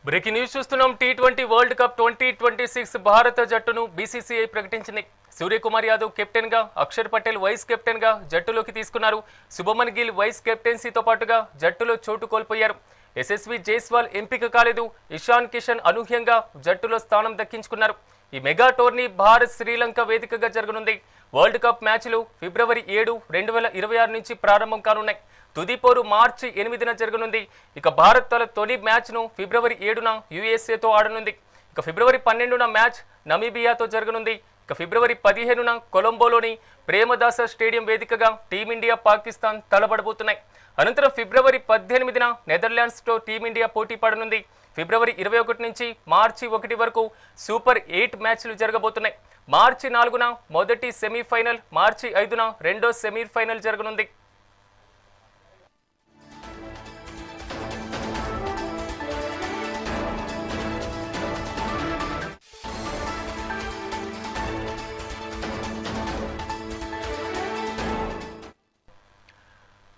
Breaking news చూస్తున్నాం. T20 world cup 2026 భారత జట్టును బీసీసీఐ ప్రకటించింది. సూర్యకుమార్ యాదవ్ కెప్టెన్ గా, అక్షర్ పటేల్ వైస్ కెప్టెన్ గా జట్టులోకి తీసుకున్నారు. శుభమన్ గిల్ వైస్ కెప్టెన్సీతో పాటుగా జట్టులో చోటు కోల్పోయారు. యశస్వి జైస్వాల్ ఎంపిక కాలేదు. ఇషాన్ కిషన్ అనూహ్యంగా జట్టులో స్థానం దక్కించుకున్నారు. ఈ మెగా టోర్నీ భారత్ శ్రీలంక వేదికగా జరగనుంది. వరల్డ్ కప్ మ్యాచ్లు ఫిబ్రవరి 7, 2026 నుంచి ప్రారంభం కానున్నాయి. తుది పోరు మార్చి 8న జరగనుంది. ఇక భారత్ తన తొలి మ్యాచ్ను ఫిబ్రవరి 7న యుఎస్ఏతో ఆడనుంది. ఇక ఫిబ్రవరి 12న మ్యాచ్ నమీబియాతో జరగనుంది. ఇక ఫిబ్రవరి 15న కొలంబోలోని ప్రేమదాస స్టేడియం వేదికగా టీమిండియా పాకిస్తాన్ తలపడబోతున్నాయి. అనంతరం ఫిబ్రవరి 18న నెదర్లాండ్స్తో టీమిండియా పోటీ పడనుంది. ఫిబ్రవరి 21 నుంచి మార్చి 1 వరకు సూపర్ 8 మ్యాచ్లు జరగబోతున్నాయి. మార్చి 4న మొదటి సెమీఫైనల్, మార్చి 5న రెండో సెమీఫైనల్ జరగనుంది.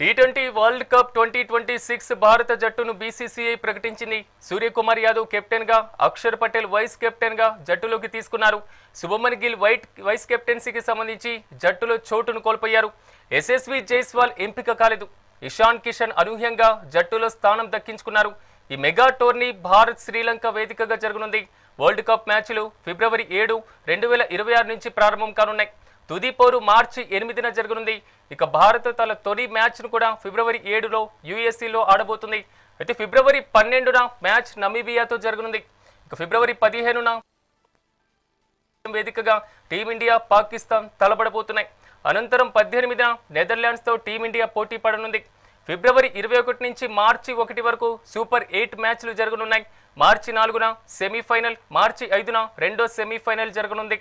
టీ20 వరల్డ్ కప్ 2026 భారత జట్టును బీసీసీఐ ప్రకటించింది. సూర్యకుమార్ యాదవ్ కెప్టెన్ గా, అక్షర్ పటేల్ వైస్ కెప్టెన్ గా జట్టులోకి తీసుకున్నారు. శుభమన్ గిల్ వైస్ కెప్టెన్సీకి సంబంధించి జట్టులో చోటును కోల్పోయారు. యశస్వి జైస్వాల్ ఎంపిక కాలేదు. ఇషాన్ కిషన్ అనూహ్యంగా జట్టులో స్థానం దక్కించుకున్నారు. ఈ మెగా టోర్నీ భారత్ శ్రీలంక వేదికగా జరగనుంది. వరల్డ్ కప్ మ్యాచ్లు ఫిబ్రవరి 7, 2026 నుంచి ప్రారంభం కానున్నాయి. తుది పోరు మార్చి 8న జరగనుంది. ఇక భారత్ తన తొలి మ్యాచ్ను కూడా ఫిబ్రవరి 7లో యుఎస్ఏలో ఆడబోతుంది. అయితే ఫిబ్రవరి 12న మ్యాచ్ నమీబియాతో జరగనుంది. ఇక ఫిబ్రవరి 15న వేదికగా టీమిండియా పాకిస్తాన్ తలపడబోతున్నాయి. అనంతరం 18న నెదర్లాండ్స్తో టీమిండియా పోటీ పడనుంది. ఫిబ్రవరి 21 నుంచి మార్చి 1 వరకు సూపర్ 8 మ్యాచ్లు జరగనున్నాయి. మార్చి 4న సెమీఫైనల్, మార్చి 5న రెండో సెమీఫైనల్ జరగనుంది.